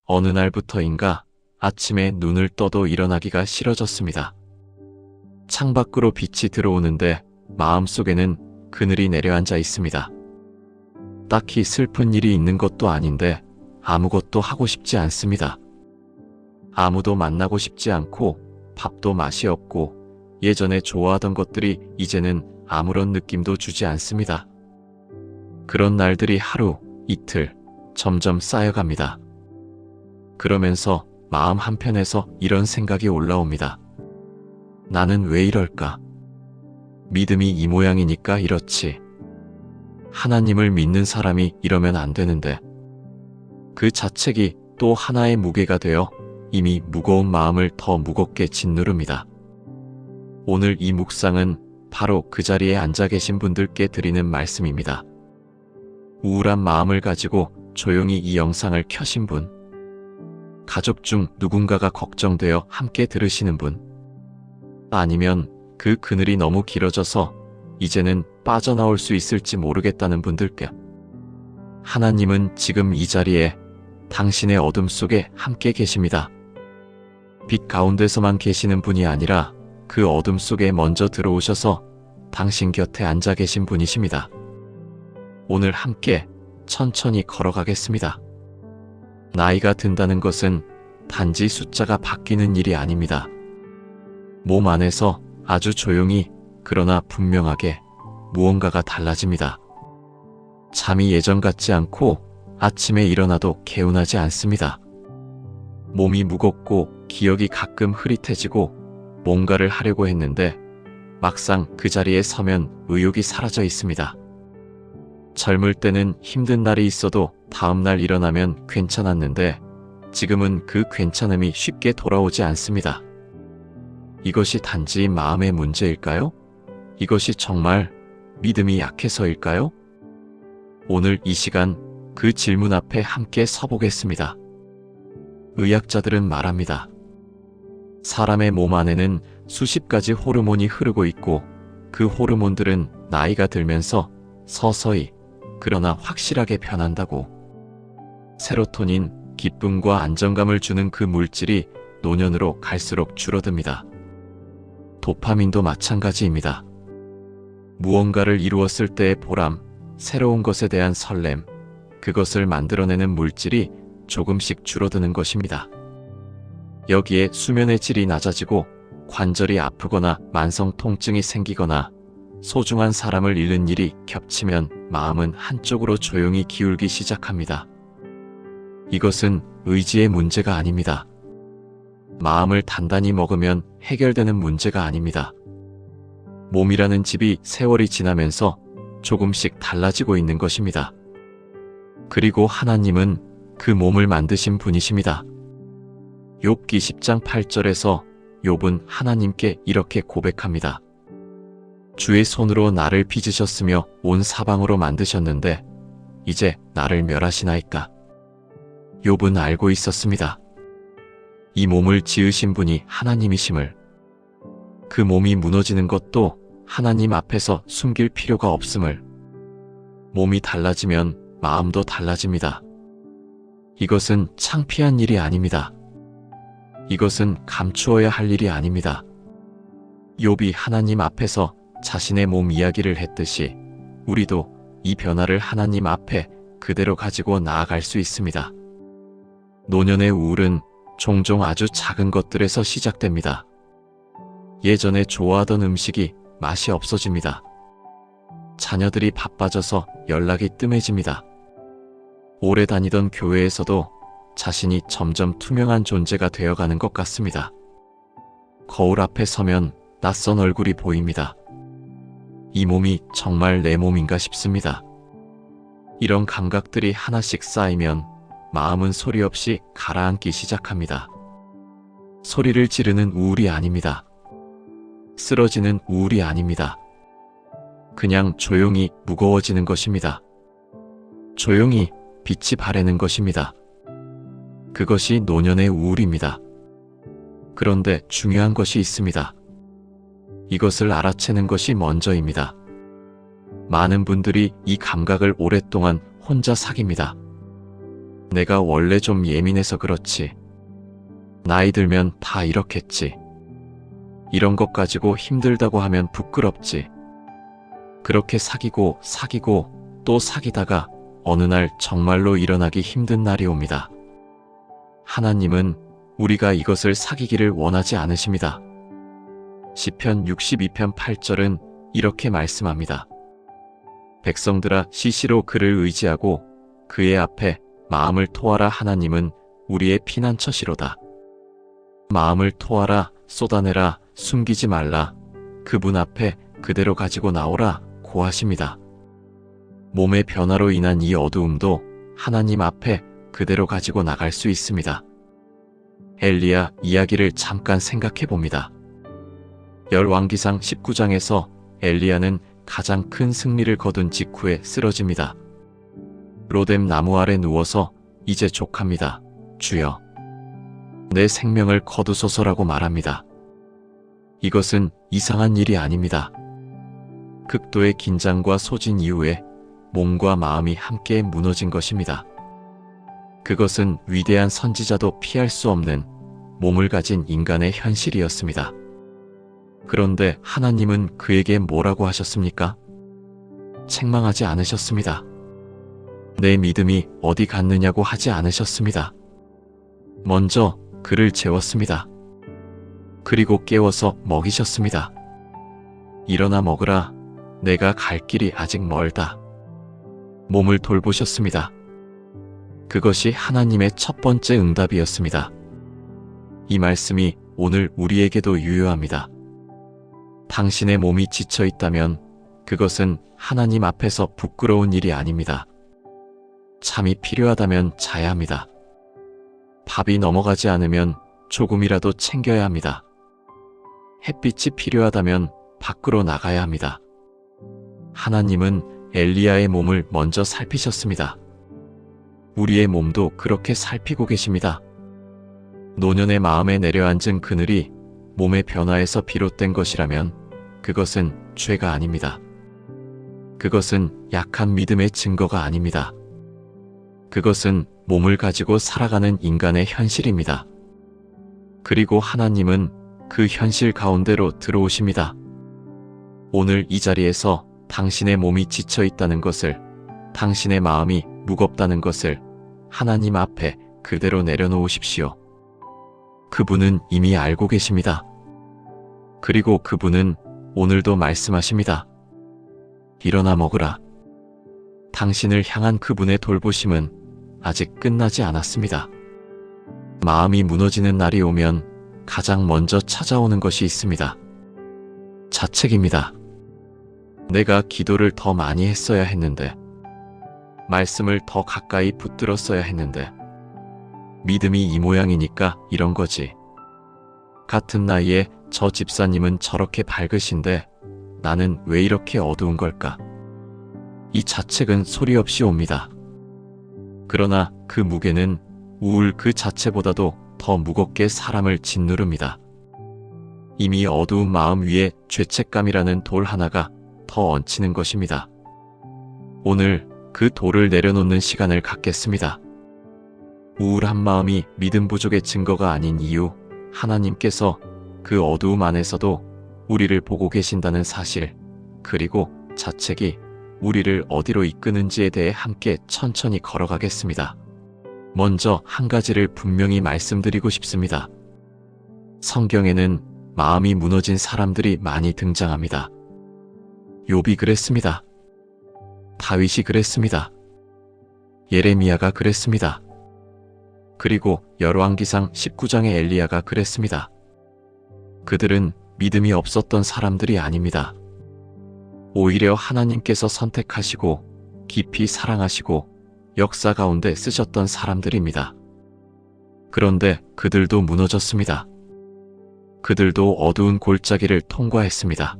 어느 날부터인가 아침에 눈을 떠도 일어나기가 싫어졌습니다. 창밖으로 빛이 들어오는데 마음속에는 그늘이 내려앉아 있습니다. 딱히 슬픈 일이 있는 것도 아닌데 아무것도 하고 싶지 않습니다. 아무도 만나고 싶지 않고 밥도 맛이 없고 예전에 좋아하던 것들이 이제는 아무런 느낌도 주지 않습니다. 그런 날들이 하루, 이틀, 점점 쌓여갑니다. 그러면서 마음 한편에서 이런 생각이 올라옵니다. 나는 왜 이럴까? 믿음이 이 모양이니까 이렇지. 하나님을 믿는 사람이 이러면 안 되는데. 그 자책이 또 하나의 무게가 되어 이미 무거운 마음을 더 무겁게 짓누릅니다. 오늘 이 묵상은 바로 그 자리에 앉아 계신 분들께 드리는 말씀입니다. 우울한 마음을 가지고 조용히 이 영상을 켜신 분, 가족 중 누군가가 걱정되어 함께 들으시는 분, 아니면 그 그늘이 너무 길어져서 이제는 빠져나올 수 있을지 모르겠다는 분들께, 하나님은 지금 이 자리에 당신의 어둠 속에 함께 계십니다. 빛 가운데서만 계시는 분이 아니라 그 어둠 속에 먼저 들어오셔서 당신 곁에 앉아 계신 분이십니다. 오늘 함께 천천히 걸어가겠습니다. 나이가 든다는 것은 단지 숫자가 바뀌는 일이 아닙니다. 몸 안에서 아주 조용히 그러나 분명하게 무언가가 달라집니다. 잠이 예전 같지 않고 아침에 일어나도 개운하지 않습니다. 몸이 무겁고 기억이 가끔 흐릿해지고 뭔가를 하려고 했는데 막상 그 자리에 서면 의욕이 사라져 있습니다. 젊을 때는 힘든 날이 있어도 다음날 일어나면 괜찮았는데 지금은 그 괜찮음이 쉽게 돌아오지 않습니다. 이것이 단지 마음의 문제일까요? 이것이 정말 믿음이 약해서일까요? 오늘 이 시간 그 질문 앞에 함께 서보겠습니다. 의학자들은 말합니다. 사람의 몸 안에는 수십 가지 호르몬이 흐르고 있고 그 호르몬들은 나이가 들면서 서서히 그러나 확실하게 변한다고. 세로토닌, 기쁨과 안정감을 주는 그 물질이 노년으로 갈수록 줄어듭니다. 도파민도 마찬가지입니다. 무언가를 이루었을 때의 보람, 새로운 것에 대한 설렘, 그것을 만들어내는 물질이 조금씩 줄어드는 것입니다. 여기에 수면의 질이 낮아지고 관절이 아프거나 만성 통증이 생기거나 소중한 사람을 잃는 일이 겹치면 마음은 한쪽으로 조용히 기울기 시작합니다. 이것은 의지의 문제가 아닙니다. 마음을 단단히 먹으면 해결되는 문제가 아닙니다. 몸이라는 집이 세월이 지나면서 조금씩 달라지고 있는 것입니다. 그리고 하나님은 그 몸을 만드신 분이십니다. 욥기 10장 8절에서 욥은 하나님께 이렇게 고백합니다. 주의 손으로 나를 빚으셨으며 온 사방으로 만드셨는데 이제 나를 멸하시나이까. 욥은 알고 있었습니다. 이 몸을 지으신 분이 하나님이심을. 그 몸이 무너지는 것도 하나님 앞에서 숨길 필요가 없음을. 몸이 달라지면 마음도 달라집니다. 이것은 창피한 일이 아닙니다. 이것은 감추어야 할 일이 아닙니다. 욥이 하나님 앞에서 자신의 몸 이야기를 했듯이 우리도 이 변화를 하나님 앞에 그대로 가지고 나아갈 수 있습니다. 노년의 우울은 종종 아주 작은 것들에서 시작됩니다. 예전에 좋아하던 음식이 맛이 없어집니다. 자녀들이 바빠져서 연락이 뜸해집니다. 오래 다니던 교회에서도 자신이 점점 투명한 존재가 되어가는 것 같습니다. 거울 앞에 서면 낯선 얼굴이 보입니다. 이 몸이 정말 내 몸인가 싶습니다. 이런 감각들이 하나씩 쌓이면 마음은 소리 없이 가라앉기 시작합니다. 소리를 지르는 우울이 아닙니다. 쓰러지는 우울이 아닙니다. 그냥 조용히 무거워지는 것입니다. 조용히 빛이 바래는 것입니다. 그것이 노년의 우울입니다. 그런데 중요한 것이 있습니다. 이것을 알아채는 것이 먼저입니다. 많은 분들이 이 감각을 오랫동안 혼자 사깁니다. 내가 원래 좀 예민해서 그렇지. 나이 들면 다 이렇겠지. 이런 것 가지고 힘들다고 하면 부끄럽지. 그렇게 사귀고 또 사귀다가 어느 날 정말로 일어나기 힘든 날이 옵니다. 하나님은 우리가 이것을 사귀기를 원하지 않으십니다. 시편 62편 8절은 이렇게 말씀합니다. 백성들아 시시로 그를 의지하고 그의 앞에 마음을 토하라. 하나님은 우리의 피난처시로다. 마음을 토하라, 쏟아내라, 숨기지 말라. 그분 앞에 그대로 가지고 나오라 고하십니다. 몸의 변화로 인한 이 어두움도 하나님 앞에 그대로 가지고 나갈 수 있습니다. 엘리야 이야기를 잠깐 생각해 봅니다. 열왕기상 19장에서 엘리야는 가장 큰 승리를 거둔 직후에 쓰러집니다. 로뎀 나무 아래 누워서 이제 족합니다. 주여, 내 생명을 거두소서라고 말합니다. 이것은 이상한 일이 아닙니다. 극도의 긴장과 소진 이후에 몸과 마음이 함께 무너진 것입니다. 그것은 위대한 선지자도 피할 수 없는 몸을 가진 인간의 현실이었습니다. 그런데 하나님은 그에게 뭐라고 하셨습니까? 책망하지 않으셨습니다. 내 믿음이 어디 갔느냐고 하지 않으셨습니다. 먼저 그를 재웠습니다. 그리고 깨워서 먹이셨습니다. 일어나 먹으라. 내가 갈 길이 아직 멀다. 몸을 돌보셨습니다. 그것이 하나님의 첫 번째 응답이었습니다. 이 말씀이 오늘 우리에게도 유효합니다. 당신의 몸이 지쳐 있다면 그것은 하나님 앞에서 부끄러운 일이 아닙니다. 잠이 필요하다면 자야 합니다. 밥이 넘어가지 않으면 조금이라도 챙겨야 합니다. 햇빛이 필요하다면 밖으로 나가야 합니다. 하나님은 엘리야의 몸을 먼저 살피셨습니다. 우리의 몸도 그렇게 살피고 계십니다. 노년의 마음에 내려앉은 그늘이 몸의 변화에서 비롯된 것이라면 그것은 죄가 아닙니다. 그것은 약한 믿음의 증거가 아닙니다. 그것은 몸을 가지고 살아가는 인간의 현실입니다. 그리고 하나님은 그 현실 가운데로 들어오십니다. 오늘 이 자리에서 당신의 몸이 지쳐 있다는 것을, 당신의 마음이 무겁다는 것을 하나님 앞에 그대로 내려놓으십시오. 그분은 이미 알고 계십니다. 그리고 그분은 오늘도 말씀하십니다. 일어나 먹으라. 당신을 향한 그분의 돌보심은 아직 끝나지 않았습니다. 마음이 무너지는 날이 오면 가장 먼저 찾아오는 것이 있습니다. 자책입니다. 내가 기도를 더 많이 했어야 했는데, 말씀을 더 가까이 붙들었어야 했는데, 믿음이 이 모양이니까 이런 거지. 같은 나이에 저 집사님은 저렇게 밝으신데 나는 왜 이렇게 어두운 걸까? 이 자책은 소리 없이 옵니다. 그러나 그 무게는 우울 그 자체보다도 더 무겁게 사람을 짓누릅니다. 이미 어두운 마음 위에 죄책감이라는 돌 하나가 더 얹히는 것입니다. 오늘 그 돌을 내려놓는 시간을 갖겠습니다. 우울한 마음이 믿음 부족의 증거가 아닌 이유, 하나님께서 그 어두움 안에서도 우리를 보고 계신다는 사실, 그리고 자책이 우리를 어디로 이끄는지에 대해 함께 천천히 걸어가겠습니다. 먼저 한 가지를 분명히 말씀드리고 싶습니다. 성경에는 마음이 무너진 사람들이 많이 등장합니다. 욥이 그랬습니다. 다윗이 그랬습니다. 예레미야가 그랬습니다. 그리고 열왕기상 19장의 엘리야가 그랬습니다. 그들은 믿음이 없었던 사람들이 아닙니다. 오히려 하나님께서 선택하시고 깊이 사랑하시고 역사 가운데 쓰셨던 사람들입니다. 그런데 그들도 무너졌습니다. 그들도 어두운 골짜기를 통과했습니다.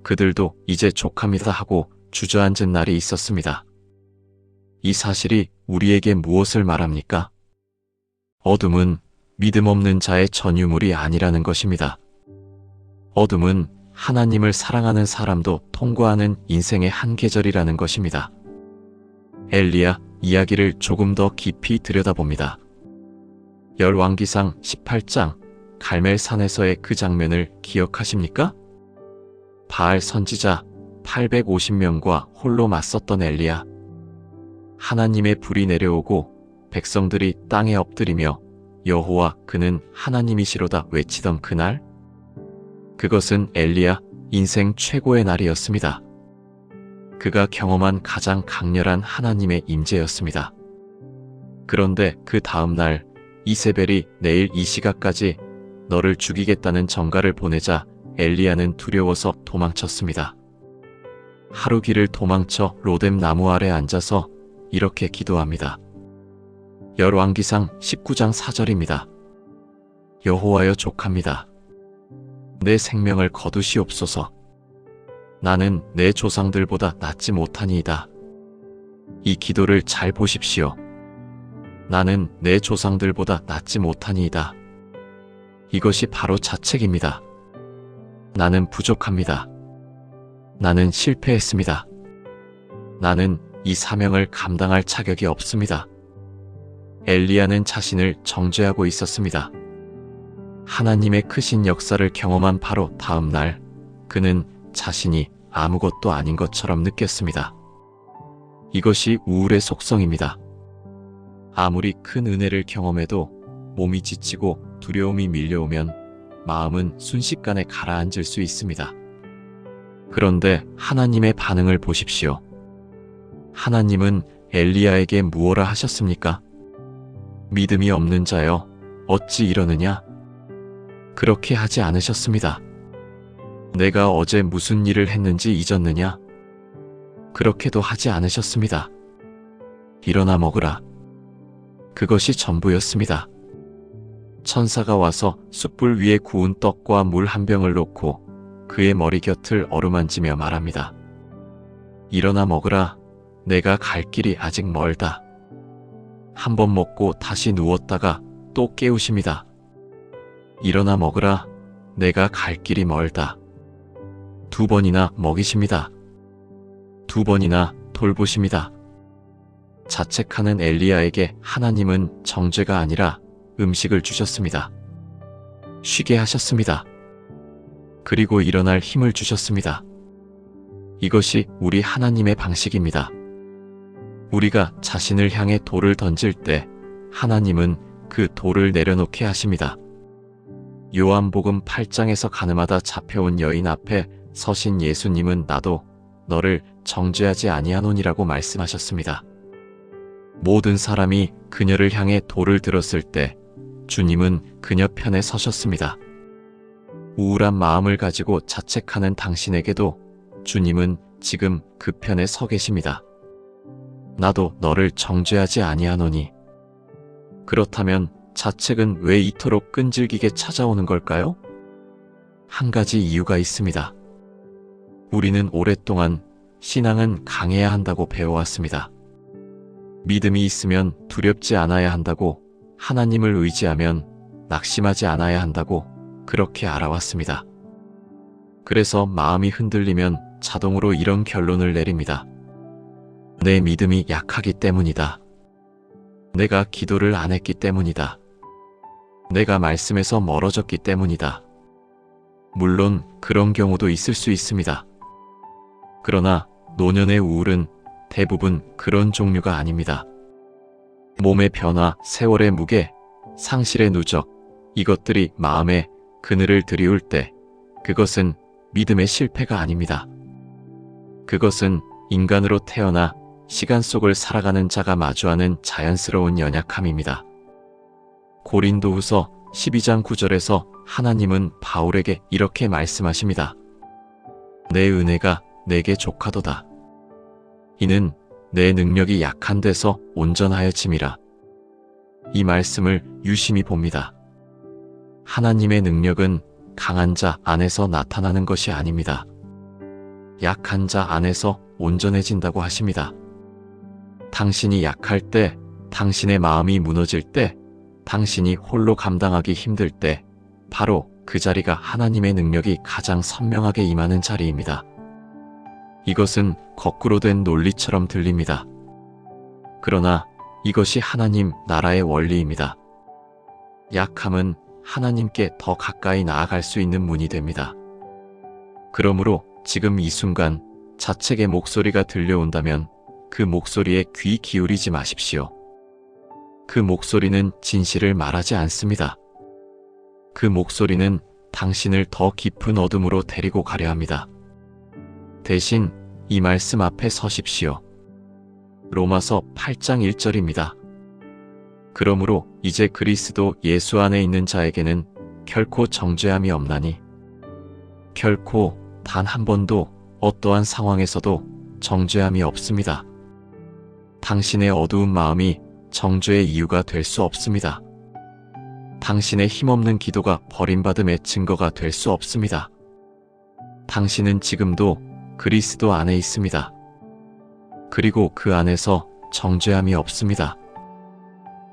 그들도 이제 족합니다 하고 주저앉은 날이 있었습니다. 이 사실이 우리에게 무엇을 말합니까? 어둠은 믿음 없는 자의 전유물이 아니라는 것입니다. 어둠은 하나님을 사랑하는 사람도 통과하는 인생의 한 계절이라는 것입니다. 엘리야, 이야기를 조금 더 깊이 들여다봅니다. 열왕기상 18장 갈멜산에서의 그 장면을 기억하십니까? 바알 선지자 850명과 홀로 맞섰던 엘리야. 하나님의 불이 내려오고 백성들이 땅에 엎드리며 여호와 그는 하나님이시로다 외치던 그날, 그것은 엘리야 인생 최고의 날이었습니다. 그가 경험한 가장 강렬한 하나님의 임재였습니다. 그런데 그 다음 날 이세벨이 내일 이 시각까지 너를 죽이겠다는 전가를 보내자 엘리야는 두려워서 도망쳤습니다. 하루 길을 도망쳐 로뎀 나무 아래 앉아서 이렇게 기도합니다. 열왕기상 19장 4절입니다. 여호와여 족합니다. 내 생명을 거두시옵소서. 나는 내 조상들보다 낫지 못하니이다. 이 기도를 잘 보십시오. 나는 내 조상들보다 낫지 못하니이다. 이것이 바로 자책입니다. 나는 부족합니다. 나는 실패했습니다. 나는 이 사명을 감당할 자격이 없습니다. 엘리야는 자신을 정죄하고 있었습니다. 하나님의 크신 역사를 경험한 바로 다음 날, 그는 자신이 아무것도 아닌 것처럼 느꼈습니다. 이것이 우울의 속성입니다. 아무리 큰 은혜를 경험해도 몸이 지치고 두려움이 밀려오면 마음은 순식간에 가라앉을 수 있습니다. 그런데 하나님의 반응을 보십시오. 하나님은 엘리야에게 무엇라 하셨습니까? 믿음이 없는 자여, 어찌 이러느냐? 그렇게 하지 않으셨습니다. 내가 어제 무슨 일을 했는지 잊었느냐? 그렇게도 하지 않으셨습니다. 일어나 먹으라. 그것이 전부였습니다. 천사가 와서 숯불 위에 구운 떡과 물 한 병을 놓고 그의 머리 곁을 어루만지며 말합니다. 일어나 먹으라. 내가 갈 길이 아직 멀다. 한 번 먹고 다시 누웠다가 또 깨우십니다. 일어나 먹으라. 내가 갈 길이 멀다. 두 번이나 먹이십니다. 두 번이나 돌보십니다. 자책하는 엘리야에게 하나님은 정죄가 아니라 음식을 주셨습니다. 쉬게 하셨습니다. 그리고 일어날 힘을 주셨습니다. 이것이 우리 하나님의 방식입니다. 우리가 자신을 향해 돌을 던질 때 하나님은 그 돌을 내려놓게 하십니다. 요한복음 8장에서 가늠하다 잡혀온 여인 앞에 서신 예수님은 나도 너를 정죄하지 아니하노니라고 말씀하셨습니다. 모든 사람이 그녀를 향해 돌을 들었을 때 주님은 그녀 편에 서셨습니다. 우울한 마음을 가지고 자책하는 당신에게도 주님은 지금 그 편에 서 계십니다. 나도 너를 정죄하지 아니하노니. 그렇다면 자책은 왜 이토록 끈질기게 찾아오는 걸까요? 한 가지 이유가 있습니다. 우리는 오랫동안 신앙은 강해야 한다고 배워왔습니다. 믿음이 있으면 두렵지 않아야 한다고, 하나님을 의지하면 낙심하지 않아야 한다고 그렇게 알아왔습니다. 그래서 마음이 흔들리면 자동으로 이런 결론을 내립니다. 내 믿음이 약하기 때문이다. 내가 기도를 안 했기 때문이다. 내가 말씀에서 멀어졌기 때문이다. 물론 그런 경우도 있을 수 있습니다. 그러나 노년의 우울은 대부분 그런 종류가 아닙니다. 몸의 변화, 세월의 무게, 상실의 누적, 이것들이 마음에 그늘을 들이울 때 그것은 믿음의 실패가 아닙니다. 그것은 인간으로 태어나 시간 속을 살아가는 자가 마주하는 자연스러운 연약함입니다. 고린도후서 12장 9절에서 하나님은 바울에게 이렇게 말씀하십니다. 내 은혜가 내게 족하도다. 이는 내 능력이 약한 데서 온전하여짐이라. 이 말씀을 유심히 봅니다. 하나님의 능력은 강한 자 안에서 나타나는 것이 아닙니다. 약한 자 안에서 온전해진다고 하십니다. 당신이 약할 때, 당신의 마음이 무너질 때, 당신이 홀로 감당하기 힘들 때, 바로 그 자리가 하나님의 능력이 가장 선명하게 임하는 자리입니다. 이것은 거꾸로 된 논리처럼 들립니다. 그러나 이것이 하나님 나라의 원리입니다. 약함은 하나님께 더 가까이 나아갈 수 있는 문이 됩니다. 그러므로 지금 이 순간 자책의 목소리가 들려온다면 그 목소리에 귀 기울이지 마십시오. 그 목소리는 진실을 말하지 않습니다. 그 목소리는 당신을 더 깊은 어둠으로 데리고 가려 합니다. 대신 이 말씀 앞에 서십시오. 로마서 8장 1절입니다. 그러므로 이제 그리스도 예수 안에 있는 자에게는 결코 정죄함이 없나니 결코 단 한 번도 어떠한 상황에서도 정죄함이 없습니다. 당신의 어두운 마음이 정죄의 이유가 될 수 없습니다. 당신의 힘없는 기도가 버림받음의 증거가 될 수 없습니다. 당신은 지금도 그리스도 안에 있습니다. 그리고 그 안에서 정죄함이 없습니다.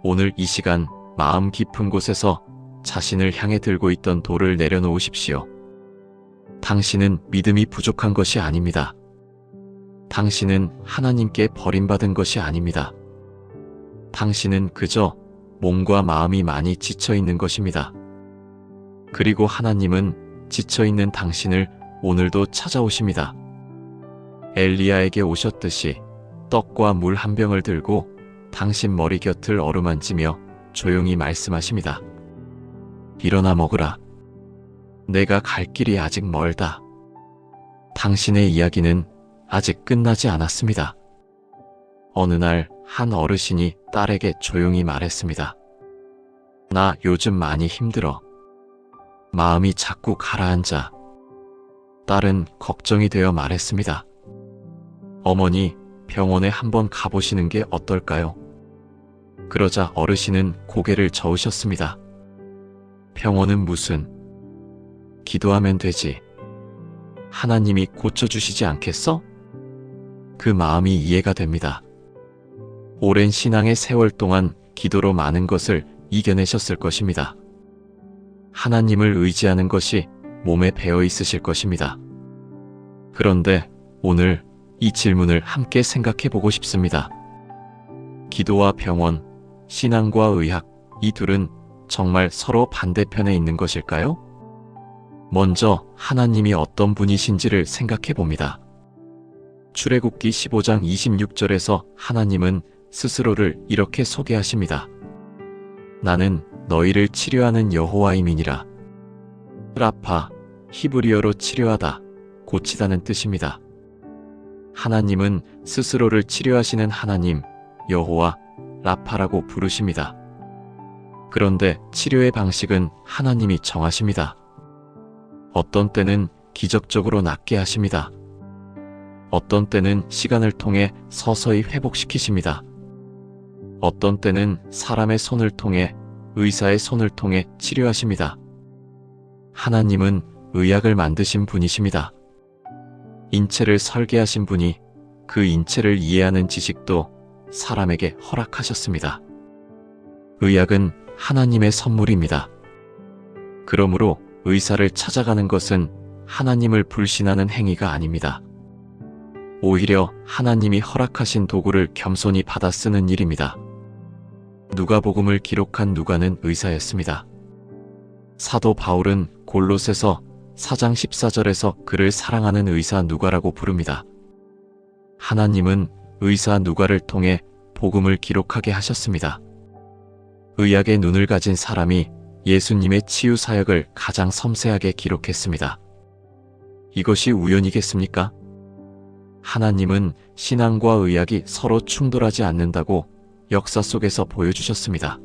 오늘 이 시간 마음 깊은 곳에서 자신을 향해 들고 있던 돌을 내려놓으십시오. 당신은 믿음이 부족한 것이 아닙니다. 당신은 하나님께 버림받은 것이 아닙니다. 당신은 그저 몸과 마음이 많이 지쳐 있는 것입니다. 그리고 하나님은 지쳐 있는 당신을 오늘도 찾아오십니다. 엘리야에게 오셨듯이 떡과 물 한 병을 들고 당신 머리 곁을 어루만지며 조용히 말씀하십니다. 일어나 먹으라. 내가 갈 길이 아직 멀다. 당신의 이야기는 아직 끝나지 않았습니다. 어느 날 한 어르신이 딸에게 조용히 말했습니다. 나 요즘 많이 힘들어. 마음이 자꾸 가라앉아. 딸은 걱정이 되어 말했습니다. 어머니, 병원에 한번 가보시는 게 어떨까요? 그러자 어르신은 고개를 저으셨습니다. 병원은 무슨? 기도하면 되지. 하나님이 고쳐주시지 않겠어? 그 마음이 이해가 됩니다. 오랜 신앙의 세월 동안 기도로 많은 것을 이겨내셨을 것입니다. 하나님을 의지하는 것이 몸에 배어 있으실 것입니다. 그런데 오늘 이 질문을 함께 생각해 보고 싶습니다. 기도와 병원, 신앙과 의학, 이 둘은 정말 서로 반대편에 있는 것일까요? 먼저 하나님이 어떤 분이신지를 생각해 봅니다. 출애굽기 15장 26절에서 하나님은 스스로를 이렇게 소개하십니다. 나는 너희를 치료하는 여호와임이니라. 라파, 히브리어로 치료하다, 고치다는 뜻입니다. 하나님은 스스로를 치료하시는 하나님, 여호와, 라파라고 부르십니다. 그런데 치료의 방식은 하나님이 정하십니다. 어떤 때는 기적적으로 낫게 하십니다. 어떤 때는 시간을 통해 서서히 회복시키십니다. 어떤 때는 사람의 손을 통해, 의사의 손을 통해 치료하십니다. 하나님은 의학을 만드신 분이십니다. 인체를 설계하신 분이 그 인체를 이해하는 지식도 사람에게 허락하셨습니다. 의학은 하나님의 선물입니다. 그러므로 의사를 찾아가는 것은 하나님을 불신하는 행위가 아닙니다. 오히려 하나님이 허락하신 도구를 겸손히 받아 쓰는 일입니다. 누가복음을 기록한 누가는 의사였습니다. 사도 바울은 골로새서 4장 14절에서 그를 사랑하는 의사 누가라고 부릅니다. 하나님은 의사 누가를 통해 복음을 기록하게 하셨습니다. 의학의 눈을 가진 사람이 예수님의 치유 사역을 가장 섬세하게 기록했습니다. 이것이 우연이겠습니까? 하나님은 신앙과 의학이 서로 충돌하지 않는다고 역사 속에서 보여주셨습니다.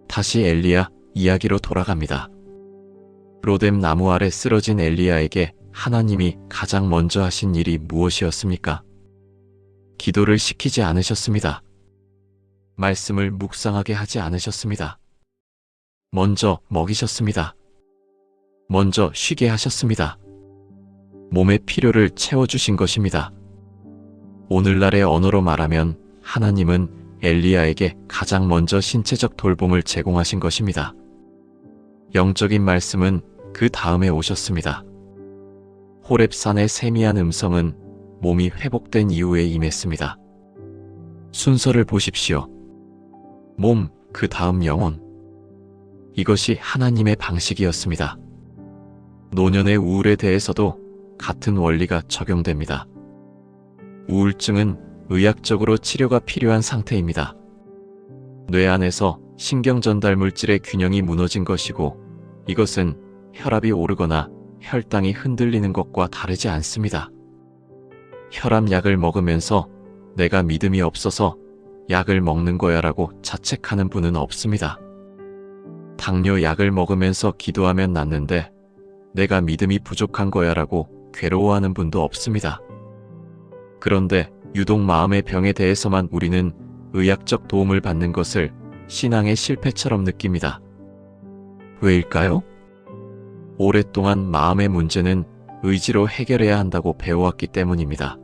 다시 엘리야 이야기로 돌아갑니다. 로뎀 나무 아래 쓰러진 엘리야에게 하나님이 가장 먼저 하신 일이 무엇이었습니까? 기도를 시키지 않으셨습니다. 말씀을 묵상하게 하지 않으셨습니다. 먼저 먹이셨습니다. 먼저 쉬게 하셨습니다. 몸의 필요를 채워주신 것입니다. 오늘날의 언어로 말하면 하나님은 엘리야에게 가장 먼저 신체적 돌봄을 제공하신 것입니다. 영적인 말씀은 그 다음에 오셨습니다. 호렙산의 세미한 음성은 몸이 회복된 이후에 임했습니다. 순서를 보십시오. 몸, 그 다음 영혼. 이것이 하나님의 방식이었습니다. 노년의 우울에 대해서도 같은 원리가 적용됩니다. 우울증은 의학적으로 치료가 필요한 상태입니다. 뇌 안에서 신경 전달 물질의 균형이 무너진 것이고, 이것은 혈압이 오르거나 혈당이 흔들리는 것과 다르지 않습니다. 혈압약을 먹으면서 내가 믿음이 없어서 약을 먹는 거야라고 자책하는 분은 없습니다. 당뇨 약을 먹으면서 기도하면 낫는데 내가 믿음이 부족한 거야라고 괴로워하는 분도 없습니다. 그런데 유독 마음의 병에 대해서만 우리는 의학적 도움을 받는 것을 신앙의 실패처럼 느낍니다. 왜일까요? 오랫동안 마음의 문제는 의지로 해결해야 한다고 배워왔기 때문입니다.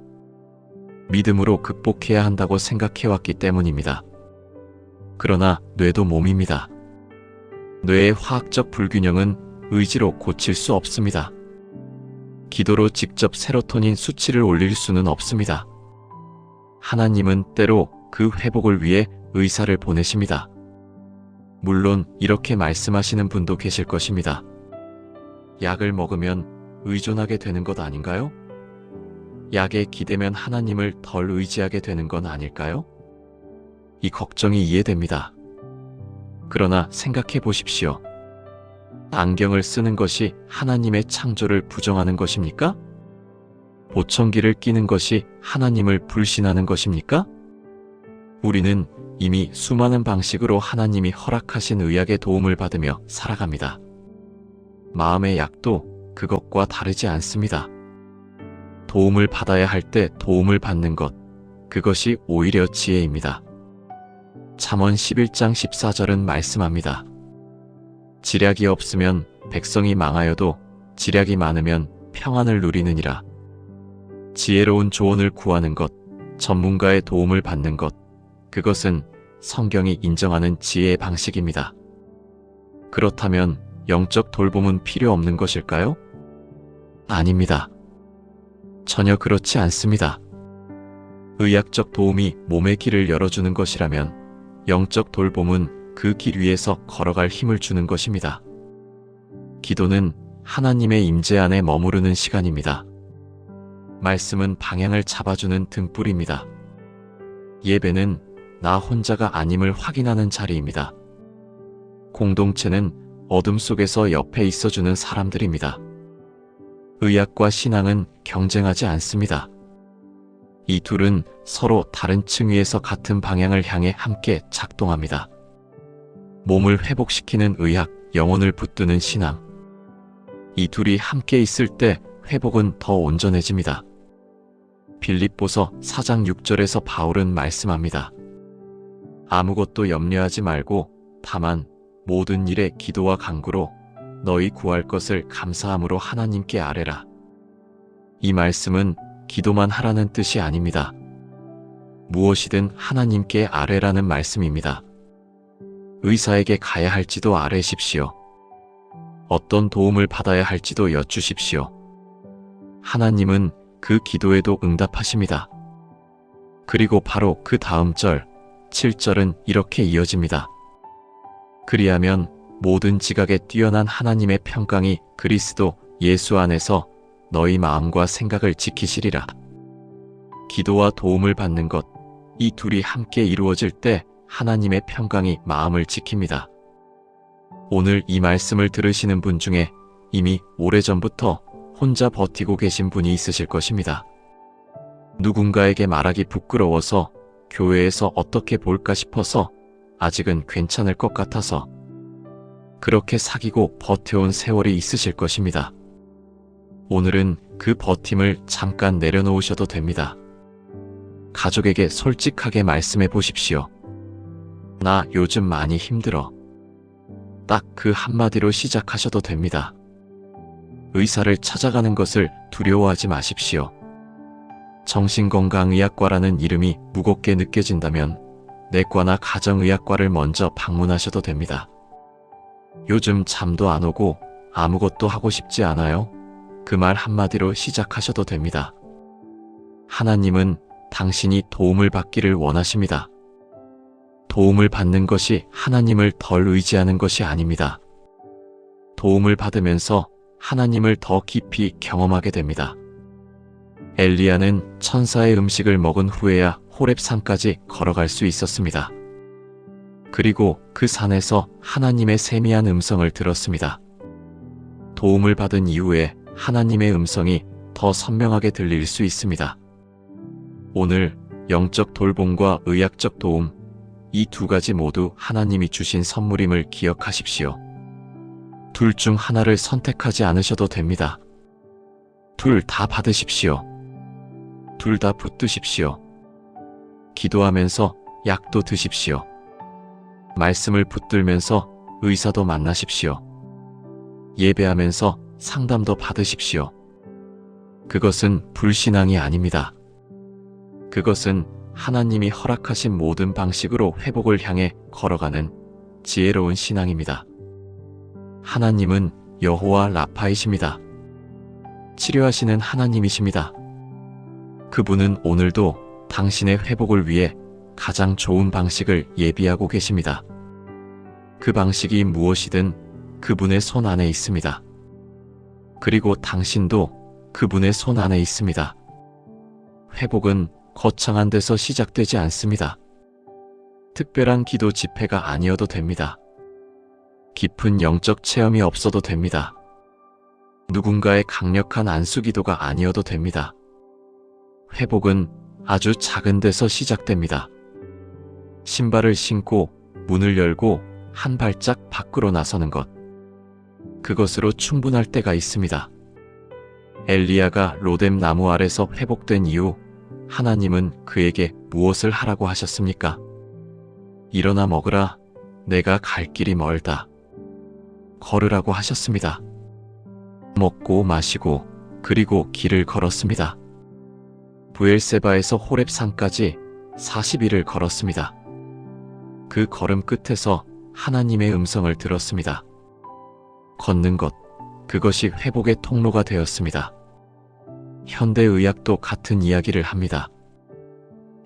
믿음으로 극복해야 한다고 생각해왔기 때문입니다. 그러나 뇌도 몸입니다. 뇌의 화학적 불균형은 의지로 고칠 수 없습니다. 기도로 직접 세로토닌 수치를 올릴 수는 없습니다. 하나님은 때로 그 회복을 위해 의사를 보내십니다. 물론 이렇게 말씀하시는 분도 계실 것입니다. 약을 먹으면 의존하게 되는 것 아닌가요? 약에 기대면 하나님을 덜 의지하게 되는 건 아닐까요? 이 걱정이 이해됩니다. 그러나 생각해 보십시오. 안경을 쓰는 것이 하나님의 창조를 부정하는 것입니까? 보청기를 끼는 것이 하나님을 불신하는 것입니까? 우리는 이미 수많은 방식으로 하나님이 허락하신 의학의 도움을 받으며 살아갑니다. 마음의 약도 그것과 다르지 않습니다. 도움을 받아야 할 때 도움을 받는 것, 그것이 오히려 지혜입니다. 잠언 11장 14절은 말씀합니다. 지략이 없으면 백성이 망하여도 지략이 많으면 평안을 누리느니라. 지혜로운 조언을 구하는 것, 전문가의 도움을 받는 것, 그것은 성경이 인정하는 지혜의 방식입니다. 그렇다면 영적 돌봄은 필요 없는 것일까요? 아닙니다. 전혀 그렇지 않습니다. 의학적 도움이 몸의 길을 열어주는 것이라면 영적 돌봄은 그 길 위에서 걸어갈 힘을 주는 것입니다. 기도는 하나님의 임재 안에 머무르는 시간입니다. 말씀은 방향을 잡아주는 등불입니다. 예배는 나 혼자가 아님을 확인하는 자리입니다. 공동체는 어둠 속에서 옆에 있어주는 사람들입니다. 의학과 신앙은 경쟁하지 않습니다. 이 둘은 서로 다른 층위에서 같은 방향을 향해 함께 작동합니다. 몸을 회복시키는 의학, 영혼을 붙드는 신앙. 이 둘이 함께 있을 때 회복은 더 온전해집니다. 빌립보서 4장 6절에서 바울은 말씀합니다. 아무것도 염려하지 말고 다만 모든 일에 기도와 간구로 너희 구할 것을 감사함으로 하나님께 아뢰라. 이 말씀은 기도만 하라는 뜻이 아닙니다. 무엇이든 하나님께 아뢰라는 말씀입니다. 의사에게 가야 할지도 아뢰십시오. 어떤 도움을 받아야 할지도 여쭈십시오. 하나님은 그 기도에도 응답하십니다. 그리고 바로 그 다음 절, 7절은 이렇게 이어집니다. 그리하면 모든 지각에 뛰어난 하나님의 평강이 그리스도 예수 안에서 너희 마음과 생각을 지키시리라. 기도와 도움을 받는 것, 이 둘이 함께 이루어질 때 하나님의 평강이 마음을 지킵니다. 오늘 이 말씀을 들으시는 분 중에 이미 오래전부터 혼자 버티고 계신 분이 있으실 것입니다. 누군가에게 말하기 부끄러워서, 교회에서 어떻게 볼까 싶어서, 아직은 괜찮을 것 같아서 그렇게 사귀고 버텨온 세월이 있으실 것입니다. 오늘은 그 버팀을 잠깐 내려놓으셔도 됩니다. 가족에게 솔직하게 말씀해 보십시오. 나 요즘 많이 힘들어. 딱 그 한마디로 시작하셔도 됩니다. 의사를 찾아가는 것을 두려워하지 마십시오. 정신건강의학과라는 이름이 무겁게 느껴진다면 내과나 가정의학과를 먼저 방문하셔도 됩니다. 요즘 잠도 안 오고 아무것도 하고 싶지 않아요? 그 말 한마디로 시작하셔도 됩니다. 하나님은 당신이 도움을 받기를 원하십니다. 도움을 받는 것이 하나님을 덜 의지하는 것이 아닙니다. 도움을 받으면서 하나님을 더 깊이 경험하게 됩니다. 엘리야는 천사의 음식을 먹은 후에야 호렙산까지 걸어갈 수 있었습니다. 그리고 그 산에서 하나님의 세미한 음성을 들었습니다. 도움을 받은 이후에 하나님의 음성이 더 선명하게 들릴 수 있습니다. 오늘 영적 돌봄과 의학적 도움, 이 두 가지 모두 하나님이 주신 선물임을 기억하십시오. 둘 중 하나를 선택하지 않으셔도 됩니다. 둘 다 받으십시오. 둘 다 붙드십시오. 기도하면서 약도 드십시오. 말씀을 붙들면서 의사도 만나십시오. 예배하면서 상담도 받으십시오. 그것은 불신앙이 아닙니다. 그것은 하나님이 허락하신 모든 방식으로 회복을 향해 걸어가는 지혜로운 신앙입니다. 하나님은 여호와 라파이십니다. 치료하시는 하나님이십니다. 그분은 오늘도 당신의 회복을 위해 가장 좋은 방식을 예비하고 계십니다. 그 방식이 무엇이든 그분의 손 안에 있습니다. 그리고 당신도 그분의 손 안에 있습니다. 회복은 거창한 데서 시작되지 않습니다. 특별한 기도 집회가 아니어도 됩니다. 깊은 영적 체험이 없어도 됩니다. 누군가의 강력한 안수기도가 아니어도 됩니다. 회복은 아주 작은 데서 시작됩니다. 신발을 신고 문을 열고 한 발짝 밖으로 나서는 것. 그것으로 충분할 때가 있습니다. 엘리야가 로뎀 나무 아래서 회복된 이후 하나님은 그에게 무엇을 하라고 하셨습니까? 일어나 먹으라. 내가 갈 길이 멀다. 걸으라고 하셨습니다. 먹고 마시고 그리고 길을 걸었습니다. 부엘세바에서 호렙산까지 40일을 걸었습니다. 그 걸음 끝에서 하나님의 음성을 들었습니다. 걷는 것, 그것이 회복의 통로가 되었습니다. 현대의학도 같은 이야기를 합니다.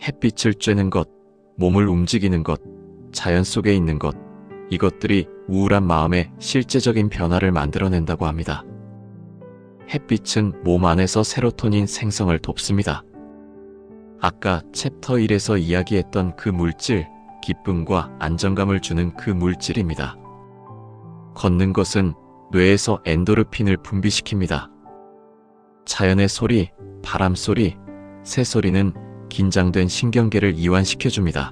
햇빛을 쬐는 것, 몸을 움직이는 것, 자연 속에 있는 것, 이것들이 우울한 마음에 실제적인 변화를 만들어낸다고 합니다. 햇빛은 몸 안에서 세로토닌 생성을 돕습니다. 아까 챕터 1에서 이야기했던 그 물질, 기쁨과 안정감을 주는 그 물질입니다. 걷는 것은 뇌에서 엔도르핀을 분비시킵니다. 자연의 소리, 바람 소리, 새 소리는 긴장된 신경계를 이완시켜줍니다.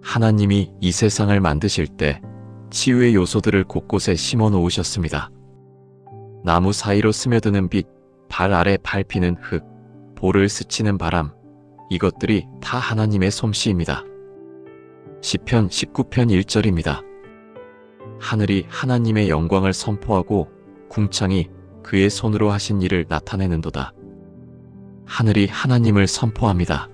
하나님이 이 세상을 만드실 때 치유의 요소들을 곳곳에 심어 놓으셨습니다. 나무 사이로 스며드는 빛, 발 아래 밟히는 흙, 볼을 스치는 바람, 이것들이 다 하나님의 솜씨입니다. 시편 19편 1절입니다. 하늘이 하나님의 영광을 선포하고 궁창이 그의 손으로 하신 일을 나타내는도다. 하늘이 하나님을 선포합니다.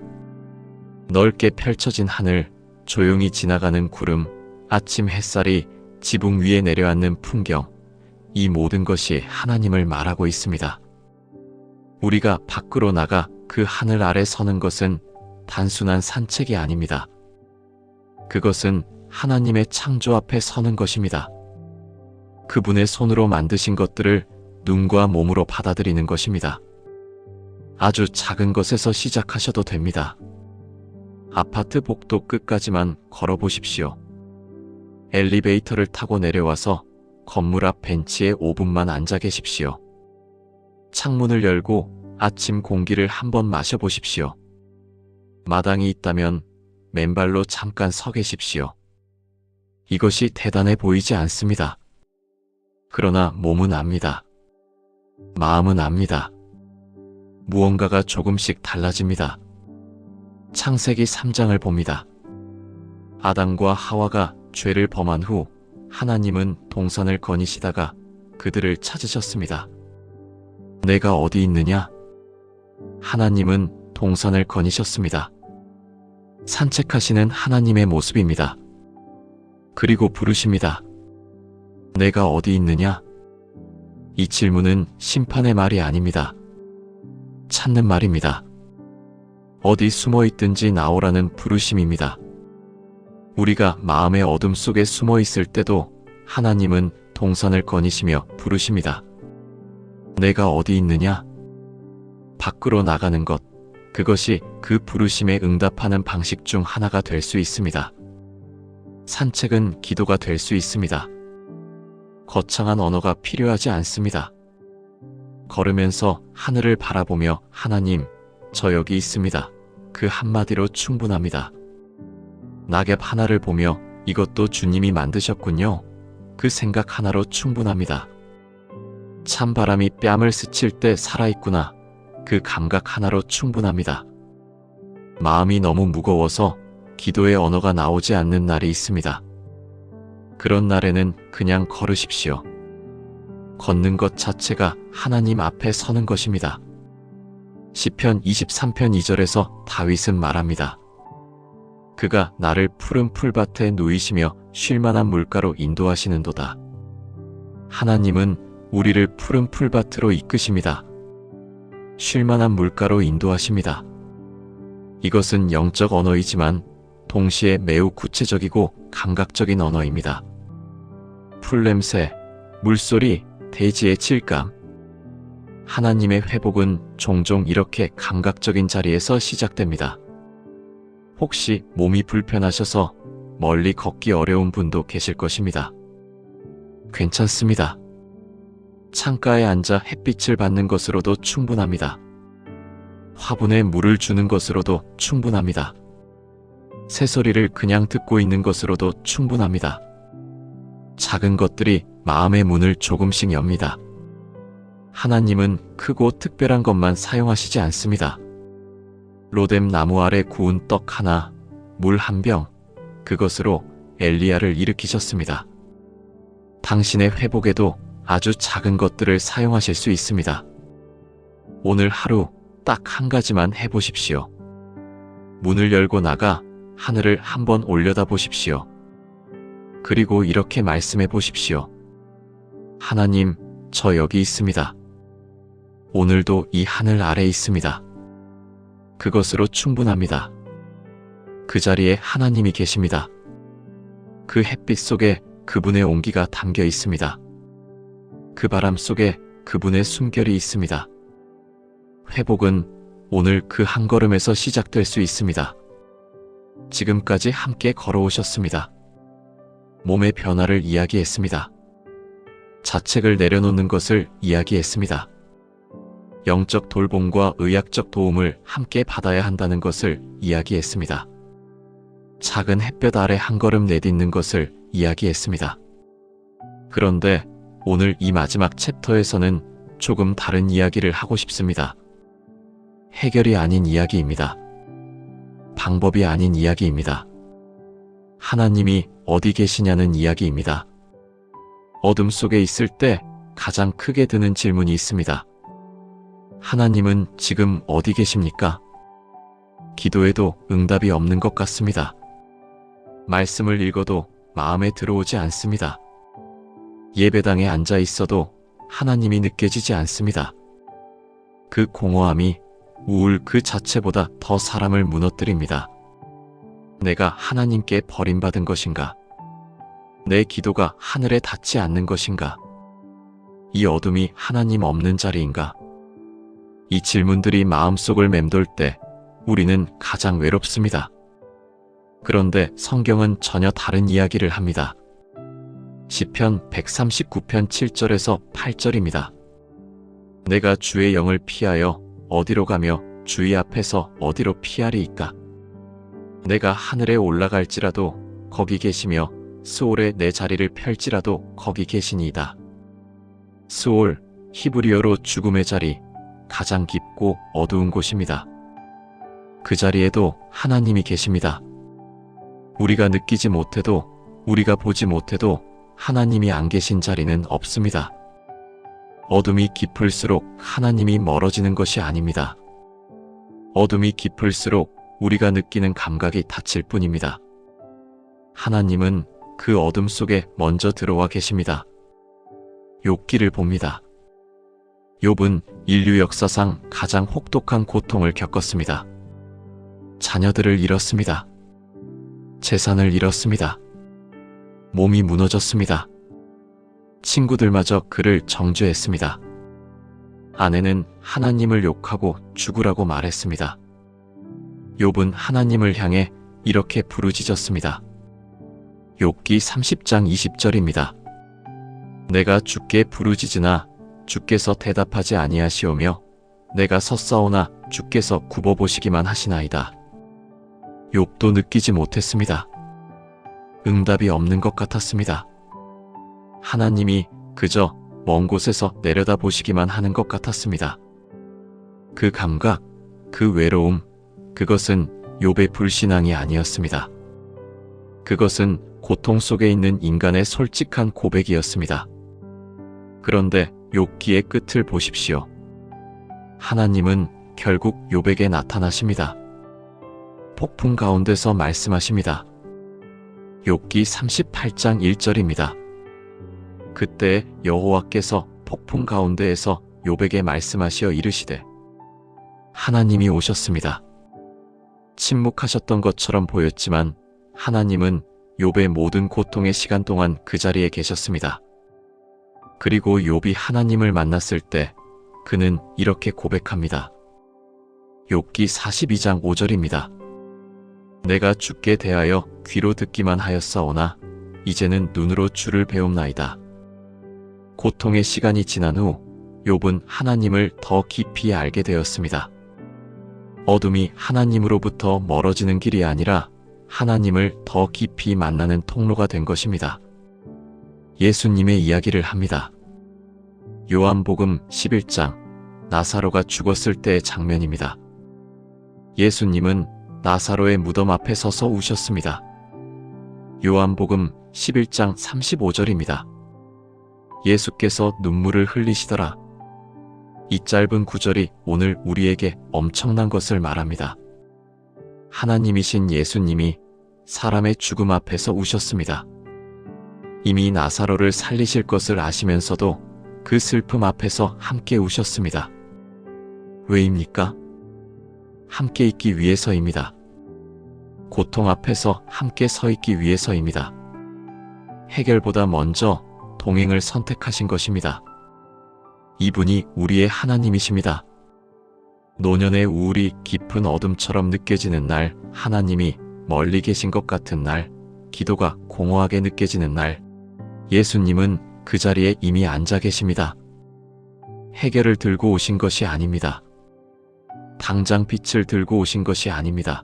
넓게 펼쳐진 하늘, 조용히 지나가는 구름, 아침 햇살이 지붕 위에 내려앉는 풍경, 이 모든 것이 하나님을 말하고 있습니다. 우리가 밖으로 나가 그 하늘 아래 서는 것은 단순한 산책이 아닙니다. 그것은 하나님의 창조 앞에 서는 것입니다. 그분의 손으로 만드신 것들을 눈과 몸으로 받아들이는 것입니다. 아주 작은 것에서 시작하셔도 됩니다. 아파트 복도 끝까지만 걸어보십시오. 엘리베이터를 타고 내려와서 건물 앞 벤치에 5분만 앉아 계십시오. 창문을 열고 아침 공기를 한번 마셔보십시오. 마당이 있다면 맨발로 잠깐 서 계십시오. 이것이 대단해 보이지 않습니다. 그러나 몸은 압니다. 마음은 압니다. 무언가가 조금씩 달라집니다. 창세기 3장을 봅니다. 아담과 하와가 죄를 범한 후 하나님은 동산을 거니시다가 그들을 찾으셨습니다. 내가 어디 있느냐? 하나님은 동산을 거니셨습니다. 산책하시는 하나님의 모습입니다. 그리고 부르십니다. 내가 어디 있느냐? 이 질문은 심판의 말이 아닙니다. 찾는 말입니다. 어디 숨어 있든지 나오라는 부르심입니다. 우리가 마음의 어둠 속에 숨어 있을 때도 하나님은 동산을 거니시며 부르십니다. 내가 어디 있느냐? 밖으로 나가는 것, 그것이 그 부르심에 응답하는 방식 중 하나가 될 수 있습니다. 산책은 기도가 될 수 있습니다. 거창한 언어가 필요하지 않습니다. 걸으면서 하늘을 바라보며 하나님, 저 여기 있습니다. 그 한마디로 충분합니다. 낙엽 하나를 보며 이것도 주님이 만드셨군요. 그 생각 하나로 충분합니다. 찬바람이 뺨을 스칠 때 살아있구나. 그 감각 하나로 충분합니다. 마음이 너무 무거워서 기도의 언어가 나오지 않는 날이 있습니다. 그런 날에는 그냥 걸으십시오. 걷는 것 자체가 하나님 앞에 서는 것입니다. 시편 23편 2절에서 다윗은 말합니다. 그가 나를 푸른 풀밭에 누이시며 쉴만한 물가로 인도하시는도다. 하나님은 우리를 푸른 풀밭으로 이끄십니다. 쉴만한 물가로 인도하십니다. 이것은 영적 언어이지만 동시에 매우 구체적이고 감각적인 언어입니다. 풀냄새, 물소리, 대지의 질감. 하나님의 회복은 종종 이렇게 감각적인 자리에서 시작됩니다. 혹시 몸이 불편하셔서 멀리 걷기 어려운 분도 계실 것입니다. 괜찮습니다. 창가에 앉아 햇빛을 받는 것으로도 충분합니다. 화분에 물을 주는 것으로도 충분합니다. 새소리를 그냥 듣고 있는 것으로도 충분합니다. 작은 것들이 마음의 문을 조금씩 엽니다. 하나님은 크고 특별한 것만 사용하시지 않습니다. 로뎀 나무 아래 구운 떡 하나, 물 한 병, 그것으로 엘리야를 일으키셨습니다. 당신의 회복에도 아주 작은 것들을 사용하실 수 있습니다. 오늘 하루 딱 한 가지만 해보십시오. 문을 열고 나가 하늘을 한번 올려다 보십시오. 그리고 이렇게 말씀해 보십시오. 하나님, 저 여기 있습니다. 오늘도 이 하늘 아래 있습니다. 그것으로 충분합니다. 그 자리에 하나님이 계십니다. 그 햇빛 속에 그분의 온기가 담겨 있습니다. 그 바람 속에 그분의 숨결이 있습니다. 회복은 오늘 그 한 걸음에서 시작될 수 있습니다. 지금까지 함께 걸어오셨습니다. 몸의 변화를 이야기했습니다. 자책을 내려놓는 것을 이야기했습니다. 영적 돌봄과 의학적 도움을 함께 받아야 한다는 것을 이야기했습니다. 작은 햇볕 아래 한 걸음 내딛는 것을 이야기했습니다. 그런데 오늘 이 마지막 챕터에서는 조금 다른 이야기를 하고 싶습니다. 해결이 아닌 이야기입니다. 방법이 아닌 이야기입니다. 하나님이 어디 계시냐는 이야기입니다. 어둠 속에 있을 때 가장 크게 드는 질문이 있습니다. 하나님은 지금 어디 계십니까? 기도해도 응답이 없는 것 같습니다. 말씀을 읽어도 마음에 들어오지 않습니다. 예배당에 앉아 있어도 하나님이 느껴지지 않습니다. 그 공허함이 우울 그 자체보다 더 사람을 무너뜨립니다. 내가 하나님께 버림받은 것인가? 내 기도가 하늘에 닿지 않는 것인가? 이 어둠이 하나님 없는 자리인가? 이 질문들이 마음속을 맴돌 때 우리는 가장 외롭습니다. 그런데 성경은 전혀 다른 이야기를 합니다. 시편 139편 7절에서 8절입니다. 내가 주의 영을 피하여 어디로 가며 주의 앞에서 어디로 피하리이까? 내가 하늘에 올라갈지라도 거기 계시며 스올에 내 자리를 펼지라도 거기 계시니이다. 스올, 히브리어로 죽음의 자리, 가장 깊고 어두운 곳입니다. 그 자리에도 하나님이 계십니다. 우리가 느끼지 못해도, 우리가 보지 못해도 하나님이 안 계신 자리는 없습니다. 어둠이 깊을수록 하나님이 멀어지는 것이 아닙니다. 어둠이 깊을수록 우리가 느끼는 감각이 닫힐 뿐입니다. 하나님은 그 어둠 속에 먼저 들어와 계십니다. 욥기를 봅니다. 욥은 인류 역사상 가장 혹독한 고통을 겪었습니다. 자녀들을 잃었습니다. 재산을 잃었습니다. 몸이 무너졌습니다. 친구들마저 그를 정죄했습니다. 아내는 하나님을 욕하고 죽으라고 말했습니다. 욥은 하나님을 향해 이렇게 부르짖었습니다. 욥기 30장 20절입니다. 내가 주께 부르짖으나 주께서 대답하지 아니하시오며 내가 섰사오나 주께서 굽어보시기만 하시나이다. 욥도 느끼지 못했습니다. 응답이 없는 것 같았습니다. 하나님이 그저 먼 곳에서 내려다보시기만 하는 것 같았습니다. 그 감각, 그 외로움, 그것은 욥의 불신앙이 아니었습니다. 그것은 고통 속에 있는 인간의 솔직한 고백이었습니다. 그런데 욥기의 끝을 보십시오. 하나님은 결국 욥에게 나타나십니다. 폭풍 가운데서 말씀하십니다. 욥기 38장 1절입니다. 그때 여호와께서 폭풍 가운데에서 욥에게 말씀하시어 이르시되 하나님이 오셨습니다. 침묵하셨던 것처럼 보였지만 하나님은 욥의 모든 고통의 시간 동안 그 자리에 계셨습니다. 그리고 욥이 하나님을 만났을 때 그는 이렇게 고백합니다. 욥기 42장 5절입니다. 내가 주께 대하여 귀로 듣기만 하였사오나 이제는 눈으로 주를 배움나이다. 고통의 시간이 지난 후 욥은 하나님을 더 깊이 알게 되었습니다. 어둠이 하나님으로부터 멀어지는 길이 아니라 하나님을 더 깊이 만나는 통로가 된 것입니다. 예수님의 이야기를 합니다. 요한복음 11장 나사로가 죽었을 때의 장면입니다. 예수님은 나사로의 무덤 앞에 서서 우셨습니다. 요한복음 11장 35절입니다. 예수께서 눈물을 흘리시더라. 이 짧은 구절이 오늘 우리에게 엄청난 것을 말합니다. 하나님이신 예수님이 사람의 죽음 앞에서 우셨습니다. 이미 나사로를 살리실 것을 아시면서도 그 슬픔 앞에서 함께 우셨습니다. 왜입니까? 함께 있기 위해서입니다. 고통 앞에서 함께 서 있기 위해서입니다. 해결보다 먼저 동행을 선택하신 것입니다. 이분이 우리의 하나님이십니다. 노년의 우울이 깊은 어둠처럼 느껴지는 날, 하나님이 멀리 계신 것 같은 날, 기도가 공허하게 느껴지는 날, 예수님은 그 자리에 이미 앉아 계십니다. 해결을 들고 오신 것이 아닙니다. 당장 빛을 들고 오신 것이 아닙니다.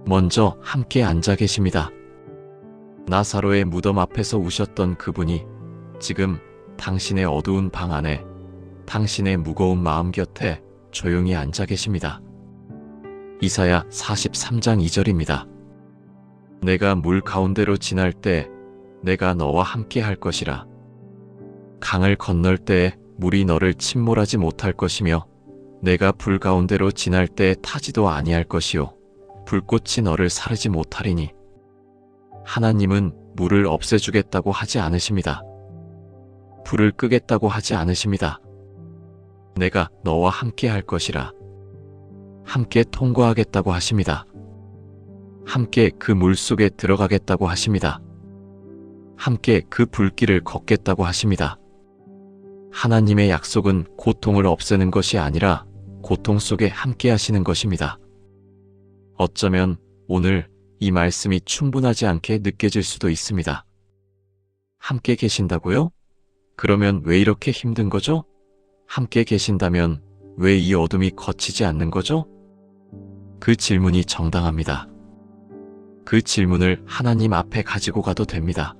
먼저 함께 앉아 계십니다. 나사로의 무덤 앞에서 우셨던 그분이 지금 당신의 어두운 방 안에, 당신의 무거운 마음 곁에 조용히 앉아 계십니다. 이사야 43장 2절입니다. 내가 물 가운데로 지날 때 내가 너와 함께 할 것이라. 강을 건널 때에 물이 너를 침몰하지 못할 것이며 내가 불 가운데로 지날 때에 타지도 아니할 것이요 불꽃이 너를 사르지 못하리니. 하나님은 물을 없애주겠다고 하지 않으십니다. 불을 끄겠다고 하지 않으십니다. 내가 너와 함께 할 것이라. 함께 통과하겠다고 하십니다. 함께 그 물 속에 들어가겠다고 하십니다. 함께 그 불길을 걷겠다고 하십니다. 하나님의 약속은 고통을 없애는 것이 아니라 고통 속에 함께 하시는 것입니다. 어쩌면 오늘 이 말씀이 충분하지 않게 느껴질 수도 있습니다. 함께 계신다고요? 그러면 왜 이렇게 힘든 거죠? 함께 계신다면 왜 이 어둠이 거치지 않는 거죠? 그 질문이 정당합니다. 그 질문을 하나님 앞에 가지고 가도 됩니다.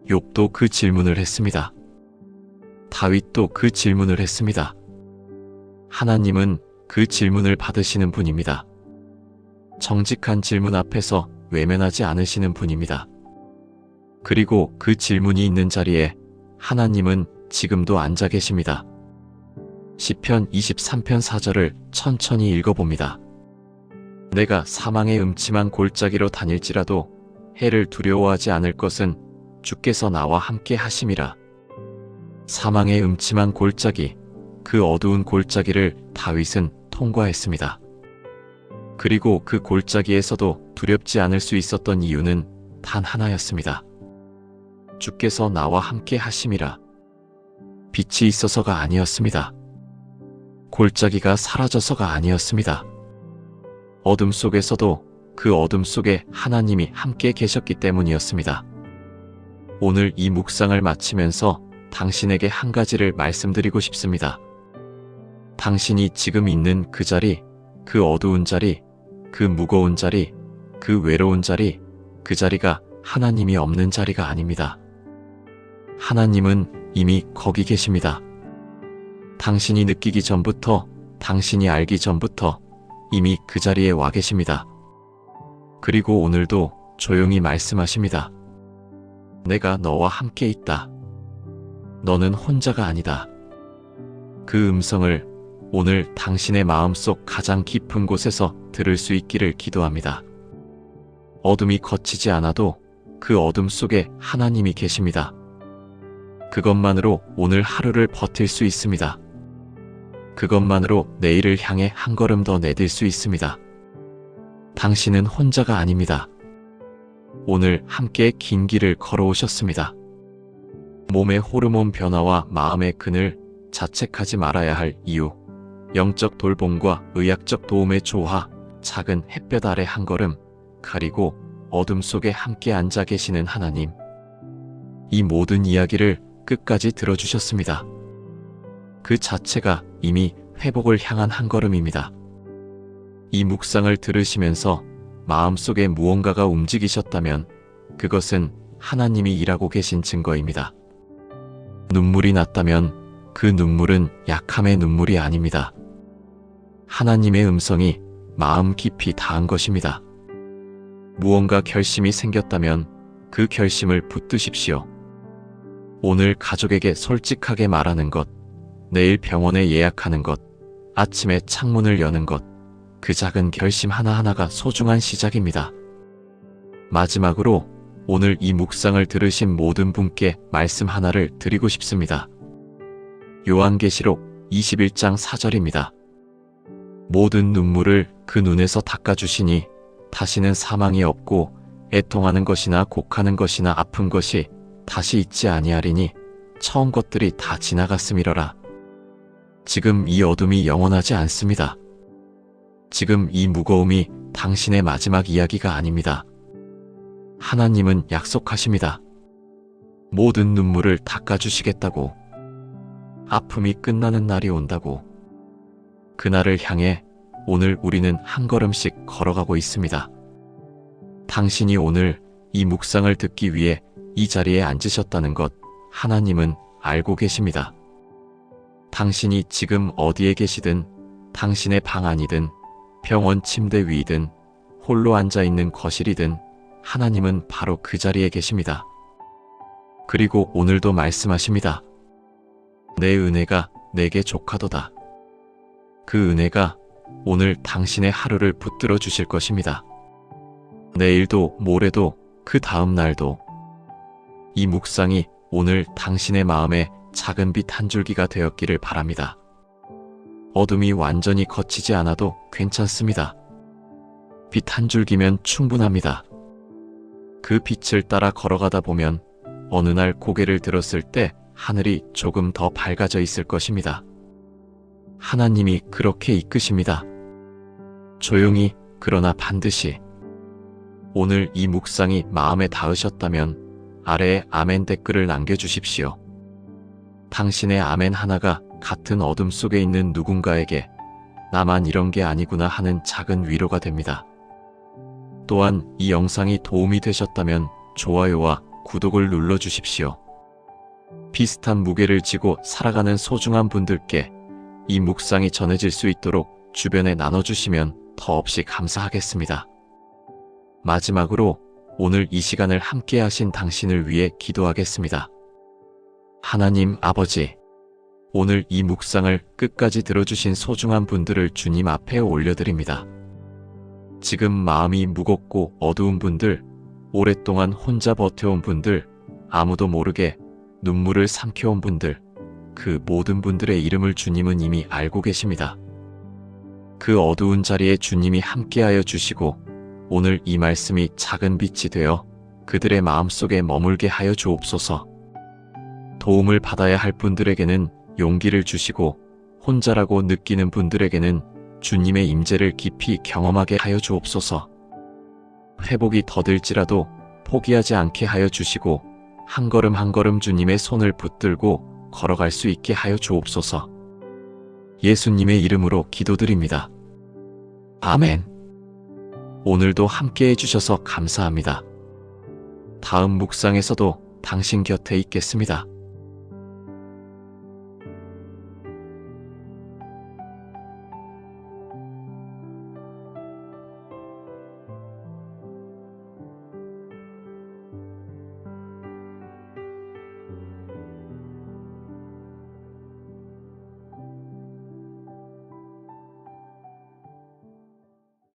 욥도 그 질문을 했습니다. 다윗도 그 질문을 했습니다. 하나님은 그 질문을 받으시는 분입니다. 정직한 질문 앞에서 외면하지 않으시는 분입니다. 그리고 그 질문이 있는 자리에 하나님은 지금도 앉아 계십니다. 시편 23편 4절을 천천히 읽어봅니다. 내가 사망의 음침한 골짜기로 다닐지라도 해를 두려워하지 않을 것은 주께서 나와 함께 하심이라. 사망의 음침한 골짜기, 그 어두운 골짜기를 다윗은 통과했습니다. 그리고 그 골짜기에서도 두렵지 않을 수 있었던 이유는 단 하나였습니다. 주께서 나와 함께 하심이라. 빛이 있어서가 아니었습니다. 골짜기가 사라져서가 아니었습니다. 어둠 속에서도 그 어둠 속에 하나님이 함께 계셨기 때문이었습니다. 오늘 이 묵상을 마치면서 당신에게 한 가지를 말씀드리고 싶습니다. 당신이 지금 있는 그 자리, 그 어두운 자리, 그 무거운 자리, 그 외로운 자리, 그 자리가 하나님이 없는 자리가 아닙니다. 하나님은 이미 거기 계십니다. 당신이 느끼기 전부터, 당신이 알기 전부터 이미 그 자리에 와 계십니다. 그리고 오늘도 조용히 말씀하십니다. 내가 너와 함께 있다. 너는 혼자가 아니다. 그 음성을 오늘 당신의 마음속 가장 깊은 곳에서 들을 수 있기를 기도합니다. 어둠이 거치지 않아도 그 어둠 속에 하나님이 계십니다. 그것만으로 오늘 하루를 버틸 수 있습니다. 그것만으로 내일을 향해 한 걸음 더 내딜 수 있습니다. 당신은 혼자가 아닙니다. 오늘 함께 긴 길을 걸어오셨습니다. 몸의 호르몬 변화와 마음의 그늘, 자책하지 말아야 할 이유, 영적 돌봄과 의학적 도움의 조화, 작은 햇볕 아래 한 걸음, 그리고 어둠 속에 함께 앉아 계시는 하나님. 이 모든 이야기를 끝까지 들어주셨습니다. 그 자체가 이미 회복을 향한 한 걸음입니다. 이 묵상을 들으시면서 마음속에 무언가가 움직이셨다면 그것은 하나님이 일하고 계신 증거입니다. 눈물이 났다면 그 눈물은 약함의 눈물이 아닙니다. 하나님의 음성이 마음 깊이 닿은 것입니다. 무언가 결심이 생겼다면 그 결심을 붙드십시오. 오늘 가족에게 솔직하게 말하는 것, 내일 병원에 예약하는 것, 아침에 창문을 여는 것, 그 작은 결심 하나하나가 소중한 시작입니다. 마지막으로 오늘 이 묵상을 들으신 모든 분께 말씀 하나를 드리고 싶습니다. 요한계시록 21장 4절입니다. 모든 눈물을 그 눈에서 닦아주시니 다시는 사망이 없고 애통하는 것이나 곡하는 것이나 아픈 것이 다시 있지 아니하리니 처음 것들이 다 지나갔음이러라. 지금 이 어둠이 영원하지 않습니다. 지금 이 무거움이 당신의 마지막 이야기가 아닙니다. 하나님은 약속하십니다. 모든 눈물을 닦아주시겠다고. 아픔이 끝나는 날이 온다고. 그날을 향해 오늘 우리는 한 걸음씩 걸어가고 있습니다. 당신이 오늘 이 묵상을 듣기 위해 이 자리에 앉으셨다는 것 하나님은 알고 계십니다. 당신이 지금 어디에 계시든, 당신의 방 안이든, 병원 침대 위이든, 홀로 앉아있는 거실이든 하나님은 바로 그 자리에 계십니다. 그리고 오늘도 말씀하십니다. 내 은혜가 내게 족하도다. 그 은혜가 오늘 당신의 하루를 붙들어 주실 것입니다. 내일도 모레도 그 다음 날도 이 묵상이 오늘 당신의 마음에 작은 빛 한 줄기가 되었기를 바랍니다. 어둠이 완전히 거치지 않아도 괜찮습니다. 빛 한 줄기면 충분합니다. 그 빛을 따라 걸어가다 보면 어느 날 고개를 들었을 때 하늘이 조금 더 밝아져 있을 것입니다. 하나님이 그렇게 이끄십니다. 조용히, 그러나 반드시. 오늘 이 묵상이 마음에 닿으셨다면 아래에 아멘 댓글을 남겨주십시오. 당신의 아멘 하나가 같은 어둠 속에 있는 누군가에게 나만 이런 게 아니구나 하는 작은 위로가 됩니다. 또한 이 영상이 도움이 되셨다면 좋아요와 구독을 눌러주십시오. 비슷한 무게를 지고 살아가는 소중한 분들께 이 묵상이 전해질 수 있도록 주변에 나눠주시면 더없이 감사하겠습니다. 마지막으로 오늘 이 시간을 함께 하신 당신을 위해 기도하겠습니다. 하나님 아버지, 오늘 이 묵상을 끝까지 들어주신 소중한 분들을 주님 앞에 올려드립니다. 지금 마음이 무겁고 어두운 분들, 오랫동안 혼자 버텨온 분들, 아무도 모르게 눈물을 삼켜온 분들, 그 모든 분들의 이름을 주님은 이미 알고 계십니다. 그 어두운 자리에 주님이 함께하여 주시고 오늘 이 말씀이 작은 빛이 되어 그들의 마음속에 머물게 하여 주옵소서. 도움을 받아야 할 분들에게는 용기를 주시고 혼자라고 느끼는 분들에게는 주님의 임재를 깊이 경험하게 하여 주옵소서. 회복이 더딜지라도 포기하지 않게 하여 주시고 한 걸음 한 걸음 주님의 손을 붙들고 걸어갈 수 있게 하여 주옵소서. 예수님의 이름으로 기도드립니다. 아멘. 오늘도 함께 해주셔서 감사합니다. 다음 묵상에서도 당신 곁에 있겠습니다.